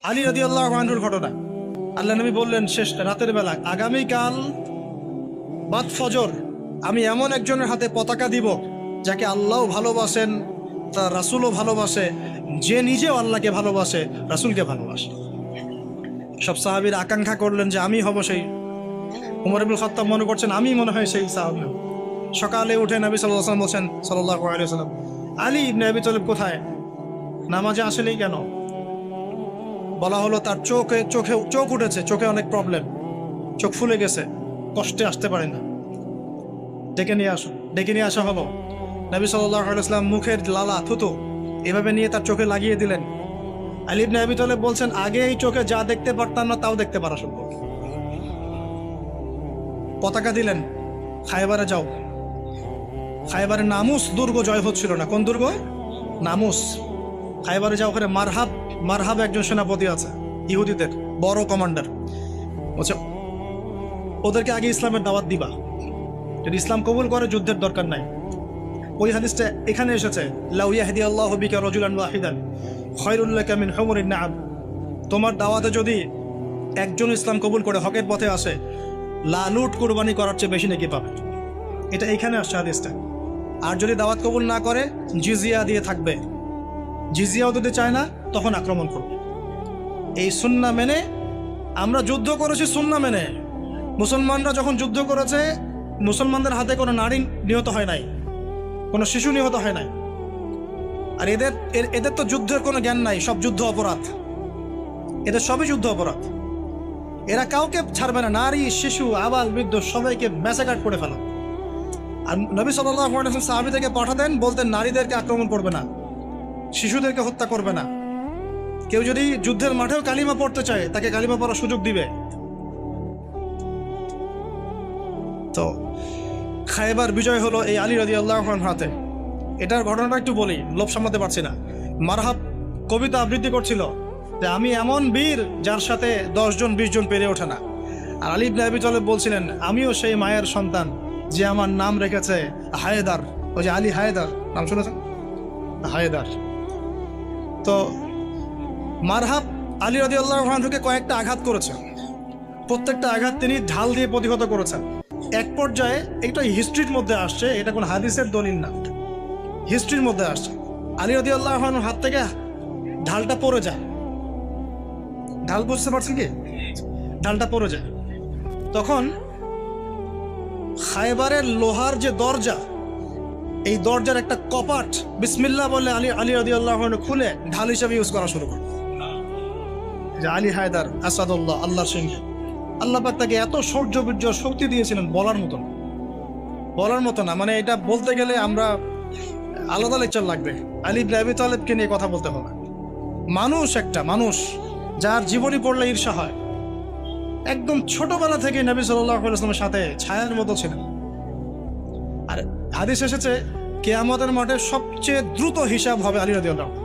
আলী রাদিয়াল্লাহু আনহুর ঘটনা। আল্লাহ নবী বললেন শেষ রাতের বেলা, আগামীকাল বাদ ফজর আমি এমন একজনের হাতে পতাকা দিব যাকে আল্লাহও ভালোবাসেন, তার রাসূলও ভালোবাসে, যে নিজেও আল্লাহকে ভালোবাসে, রাসূলকে ভালোবাসে। সব সাহাবীরা আকাঙ্ক্ষা করলেন যে আমি হব সেই। ওমর ইবনুল খাত্তাব মনে করছেন আমি মনে হয় সেই সাহাবী। সকালে উঠে নবী সাল্লাল্লাহু আলাইহি ওয়াসাল্লাম বলছেন, সাল্লাল্লাহু আলাইহি ওয়াসাল্লাম, আলী ইবনে আবি তালিব কোথায়? নামাজে আসেনি কেন? বলা হলো তার চোখ উঠেছে, চোখে অনেক প্রবলেম, চোখ ফুলে গেছে, কষ্টে আসতে পারে না, ডেকে নিয়ে আসা হলো। নবী সাল্লাল্লাহু আলাইহি ওয়াসাল্লাম মুখের লালা থুতু এভাবে নিয়ে তার চোখে লাগিয়ে দিলেন। আলী ইবনে আবি তালিব বলছেন আগে এই চোখে যা দেখতে পারতাম না তাও দেখতে পারা শুরু করল। পতাকা দিলেন, খায়বারে যাও। খায়বারে নামুস দুর্গ জয় হচ্ছিল না। কোন দুর্গ? নামুস। খায়বারে যাও, ওখানে মারহাব একজন সেনাপতি আছে, ইহুদিদের বড় কমান্ডার। বলছে ওদেরকে আগে ইসলামের দাওয়াত দিবা, যদি ইসলাম কবুল করে যুদ্ধের দরকার নাই। ওই হাদিসটা এখানে এসেছে, লাউ ইয়াহদিয়াল্লাহু বিকা রাজুলান ওয়াহিদান খায়রুল লাকা মিন হুমুরিন নাআম। তোমার দাওয়াতে যদি একজন ইসলাম কবুল করে হকের পথে আসে, লালুট কুরবানি করার চেয়ে বেশি নাকি পাবে। এটা এখানে আসছে হাদিসটা। আর যদি দাওয়াত কবুল না করে জিজিয়া দিয়ে থাকবে, জিজিয়াও দিতে চায় না, তখন আক্রমণ করবে। এই সুন্নাহ মেনে আমরা যুদ্ধ করেছি, সুন্নাহ মেনে। মুসলমানরা যখন যুদ্ধ করেছে, মুসলমানদের হাতে কোনো নারী নিহত হয় নাই, কোনো শিশু নিহত হয় নাই। আর এদের তো যুদ্ধের কোনো জ্ঞান নাই, সব যুদ্ধ অপরাধ, এদের সবই যুদ্ধ অপরাধ। এরা কাউকে ছাড়বে না, নারী শিশু আবাল বৃদ্ধ সবাইকে ম্যাসাকার করে ফেলা। আর নবী সাল্লাল্লাহু আলাইহি ওয়াসাল্লাম সাহাবীদেরকে পাঠাতেন, বলতেন নারীদেরকে আক্রমণ করবে না, শিশুদেরকে হত্যা করবে না। কেউ যদি যুদ্ধের মাঠেও কালিমা পড়তে চায় তাকে কালিমা পড়ার সুযোগ দিবে। তো খায়বার বিজয় হলো এই আলী রাদিয়াল্লাহু আনহুর হাতে। এটার ঘটনাটা একটু বলি, লোভ সামলাতে পারছি না। মারহাব কবিতা আবৃত্তি করছিল যে আমি এমন বীর যার সাথে 10 জন 20 জন পেরে ওঠে না। আর আলী ইবনে আবি তালিব বলছিলেন আমিও সেই মায়ের সন্তান যে আমার নাম রেখেছে হায়দার। ওই যে আলী হায়দার, নাম শুনেছেন? হায়দার। তো মারহাব আলী রাদিয়াল্লাহু আনহুকে কয়েকটা আঘাত করেছেন, প্রত্যেকটা আঘাত তিনি ঢাল দিয়ে প্রতিহত করেছেন। এক পর্যায়ে এটা হিস্ট্রির মধ্যে আসছে, এটা কোন হাদিসের দলিল না, হিস্ট্রির মধ্যে আসছে। আলী রাদিয়াল্লাহু আনহুর হাত থেকে ঢালটা পড়ে যায়। ঢাল বুঝতে পারছেন কি? ঢালটা পড়ে যায়। তখন খায়বারের লোহার যে দরজা, এই দরজার একটা কপাট বিসমিল্লাহ বলে আলী রাদিয়াল্লাহু আনহু খুলে ঢাল হিসেবে ইউজ করা শুরু করে। যে আলী হায়দার আসাদুল্লাহ, আল্লাহর সিংহ। আল্লাহ পাক তাকে এত শৌর্য বীর্য শক্তি দিয়েছিলেন বলার মতো না। মানে এটা বলতে গেলে আমরা আলাদা লেকচার লাগবে। আলী ইবনে আবি তালিবকে নিয়ে কথা বলতে হবে। মানুষ যার জীবনী পড়লে ঈর্ষা হয়। একদম ছোটবেলা থেকে নবী সাল্লাল্লাহু আলাইহি ওয়াসাল্লামের সাথে ছায়ার মতো ছিলেন। আর হাদিস এসেছে কিয়ামতের মাঠে সবচেয়ে দ্রুত হিসাব হবে আলী রাদিয়াল্লাহু আনহু।